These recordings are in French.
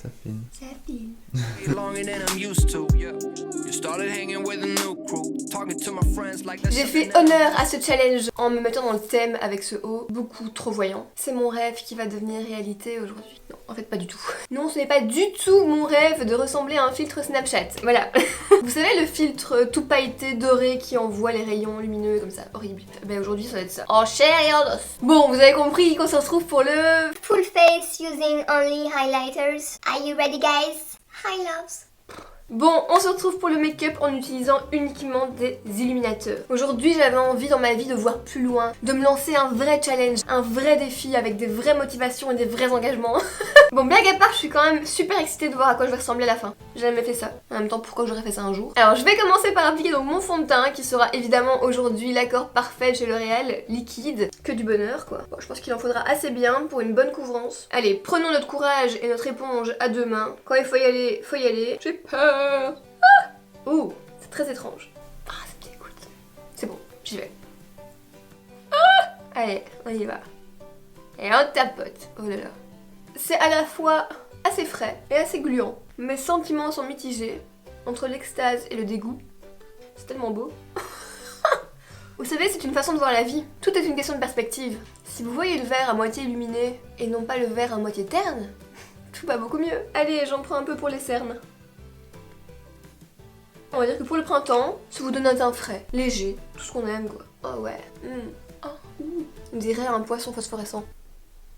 Ça file. Ça file. J'ai fait honneur à ce challenge en me mettant dans le thème avec ce haut beaucoup trop voyant. C'est mon rêve qui va devenir réalité aujourd'hui. Non, en fait pas du tout. Non, ce n'est pas du tout mon rêve de ressembler à un filtre Snapchat. Voilà. Vous savez le filtre tout pailleté doré qui envoie les rayons lumineux comme ça, horrible. Ben aujourd'hui ça va être ça. En chair et en os. Bon, vous avez compris qu'on se retrouve pour le full face using only highlighters. Are you ready, guys? Hi, loves. Bon, on se retrouve pour le make-up en utilisant uniquement des illuminateurs. Aujourd'hui, j'avais envie dans ma vie de voir plus loin, de me lancer un vrai challenge, un vrai défi avec des vraies motivations et des vrais engagements. Bon, blague à part, je suis quand même super excitée de voir à quoi je vais ressembler à la fin. J'ai jamais fait ça. En même temps, pourquoi j'aurais fait ça un jour? Alors, je vais commencer par appliquer donc mon fond de teint qui sera évidemment aujourd'hui l'accord parfait chez L'Oréal, liquide, que du bonheur quoi. Bon, je pense qu'il en faudra assez bien pour une bonne couvrance. Allez, prenons notre courage et notre éponge à deux mains. Quand il faut y aller, faut y aller. J'ai peur. Ah oh, c'est très étrange. Ah, ça me dégoûte. C'est bon, j'y vais. Ah allez, on y va. Et on tapote. Oh là là. C'est à la fois assez frais et assez gluant. Mes sentiments sont mitigés entre l'extase et le dégoût. C'est tellement beau. Vous savez, c'est une façon de voir la vie. Tout est une question de perspective. Si vous voyez le verre à moitié illuminé et non pas le verre à moitié terne, tout va beaucoup mieux. Allez, j'en prends un peu pour les cernes. On va dire que pour le printemps, ça vous donne un teint frais, léger, tout ce qu'on aime quoi. Oh ouais. On dirait un poisson phosphorescent.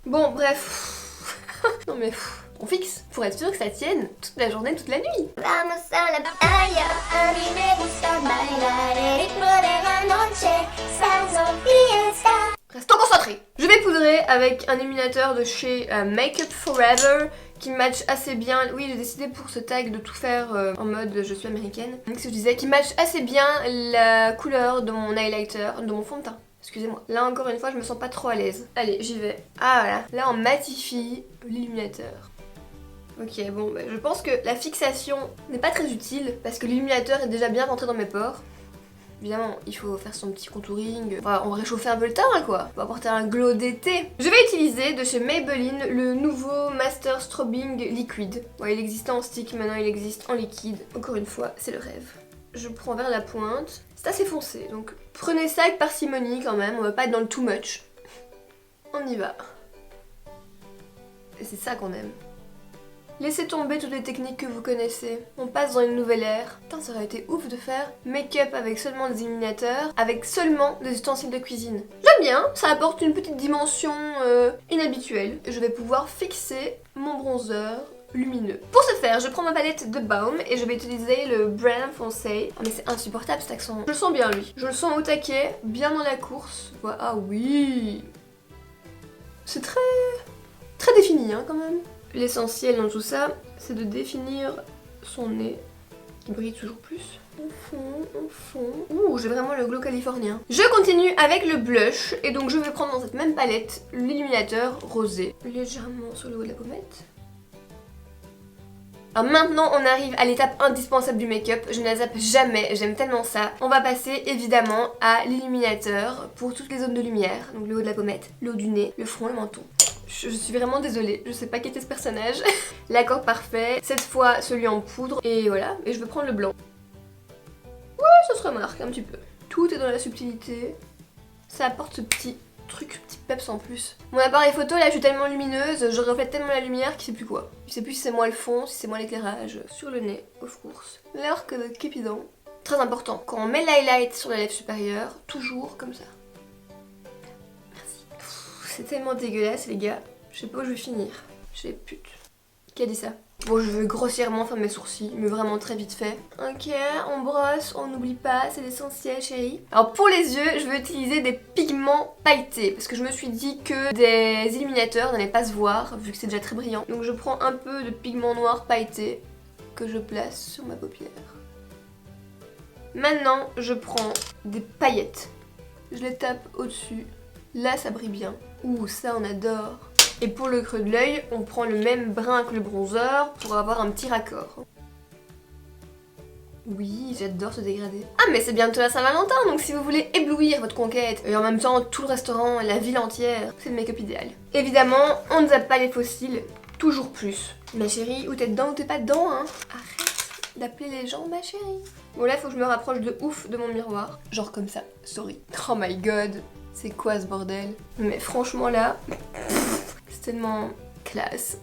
Bon, bref. Non mais on fixe pour être sûr que ça tienne toute la journée, toute la nuit. Vamos a la batalla, a mí me gusta bailar el ritmo de la noche, salsa fiesta. Restons concentrés. Je vais poudrer avec un illuminateur de chez Make Up Forever qui match assez bien. Oui, j'ai décidé pour ce tag de tout faire en mode je suis américaine. Donc ce que je disais, qui match assez bien la couleur de mon highlighter, de mon fond de teint. Excusez-moi. Là encore une fois, je me sens pas trop à l'aise. Allez, j'y vais. Ah voilà. Là on matifie l'illuminateur. Ok, bon, bah, je pense que la fixation n'est pas très utile parce que l'illuminateur est déjà bien rentré dans mes pores. Évidemment, il faut faire son petit contouring. Enfin, on va réchauffer un peu le teint là quoi. On va apporter un glow d'été. Je vais utiliser de chez Maybelline le nouveau Master Strobing Liquid. Ouais, il existait en stick, maintenant il existe en liquide. Encore une fois, c'est le rêve. Je prends vers la pointe. C'est assez foncé, donc prenez ça avec parcimonie quand même. On va pas être dans le too much. On y va. Et c'est ça qu'on aime. Laissez tomber toutes les techniques que vous connaissez. On passe dans une nouvelle ère. Putain, ça aurait été ouf de faire make-up avec seulement des illuminateurs, avec seulement des ustensiles de cuisine. J'aime bien, ça apporte une petite dimension inhabituelle. Je vais pouvoir fixer mon bronzer lumineux. Pour ce faire, je prends ma palette de Balm et je vais utiliser le Brown Foncé. Ah mais c'est insupportable cet accent. Je le sens bien lui. Je le sens au taquet, bien dans la course. Ah oui. C'est très défini hein quand même. L'essentiel dans tout ça, c'est de définir son nez, qui brille toujours plus. Au fond. Ouh, j'ai vraiment le glow californien. Je continue avec le blush, et donc je vais prendre dans cette même palette l'illuminateur rosé, légèrement sur le haut de la pommette. Alors maintenant, on arrive à l'étape indispensable du make-up. Je ne la zappe jamais, j'aime tellement ça. On va passer évidemment à l'illuminateur pour toutes les zones de lumière. Donc le haut de la pommette, le haut du nez, le front, le menton. Je suis vraiment désolée, je sais pas qui était ce personnage. L'accord parfait, cette fois celui en poudre, et voilà, et je vais prendre le blanc. Ouais, ça se remarque un petit peu. Tout est dans la subtilité. Ça apporte ce petit truc, petit peps en plus. Mon appareil photo, là, je suis tellement lumineuse, je reflète tellement la lumière qu'il sait plus quoi. Il sait plus si c'est moi le fond, si c'est moi l'éclairage. Sur le nez, of course. L'arc de Cupidon. Très important, quand on met l'highlight sur la lèvre supérieure, toujours comme ça. C'est tellement dégueulasse les gars, je sais pas où je vais finir. J'ai pute. Qui a dit ça? Bon, je vais grossièrement faire mes sourcils, mais vraiment très vite fait. Ok, on brosse, on n'oublie pas, c'est l'essentiel chérie. Alors pour les yeux, je vais utiliser des pigments pailletés, parce que je me suis dit que des illuminateurs n'allaient pas se voir, vu que c'est déjà très brillant. Donc je prends un peu de pigment noir pailleté, que je place sur ma paupière. Maintenant, je prends des paillettes. Je les tape au-dessus. Là, ça brille bien. Ouh, ça on adore. Et pour le creux de l'œil, on prend le même brun que le bronzer pour avoir un petit raccord. Oui, j'adore ce dégradé. Ah mais c'est bientôt la Saint-Valentin, donc si vous voulez éblouir votre conquête, et en même temps tout le restaurant, la ville entière, c'est le make-up idéal. Évidemment, on ne zappe pas les fossiles. toujours plus. Ma chérie, ou t'es dedans ou t'es pas dedans, hein. Arrête d'appeler les gens ma chérie. Bon là, faut que je me rapproche de ouf de mon miroir. Genre comme ça, sorry. Oh my god, c'est quoi ce bordel? Mais franchement là, c'est tellement classe.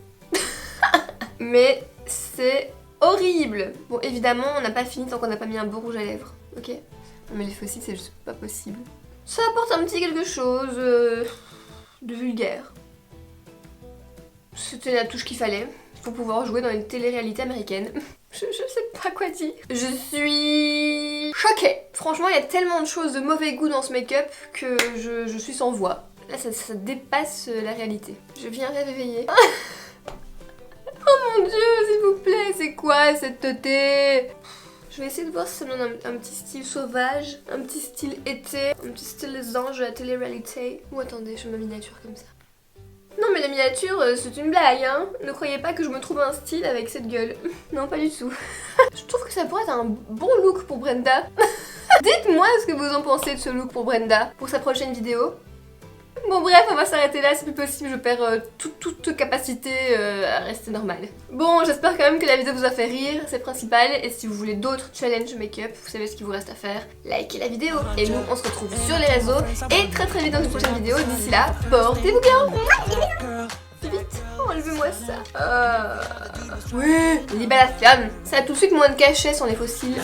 Mais c'est horrible. Bon, évidemment, on n'a pas fini tant qu'on n'a pas mis un beau rouge à lèvres, ok? Mais les fossiles, c'est juste pas possible. Ça apporte un petit quelque chose de vulgaire. C'était la touche qu'il fallait pour pouvoir jouer dans une télé-réalité américaine. Je sais pas quoi dire. Je suis choquée. Franchement, il y a tellement de choses de mauvais goût dans ce make-up que je suis sans voix. Là, ça dépasse la réalité. Je viens réveiller. Oh mon dieu, s'il vous plaît, c'est quoi cette teuté? Je vais essayer de voir si ça me donne un petit style sauvage, un petit style été, un petit style les anges de la télé-réalité. Ou attendez, je fais ma miniature comme ça. Non mais la miniature, c'est une blague, hein. Ne croyez pas que je me trouve un style avec cette gueule. Non, pas du tout. Je trouve que ça pourrait être un bon look pour Brenda. Dites-moi ce que vous en pensez de ce look pour Brenda, pour sa prochaine vidéo. Bon bref, on va s'arrêter là, c'est plus possible, je perds toute capacité à rester normale. Bon, j'espère quand même que la vidéo vous a fait rire, c'est principal, et si vous voulez d'autres challenges make-up, vous savez ce qu'il vous reste à faire, likez la vidéo. Et nous, on se retrouve sur les réseaux, et très vite dans une prochaine vidéo, d'ici là, portez-vous bien. C'est vite, enlevez-moi ça. Oui, libération. Ça a tout de suite moins de cachet sur les fossiles.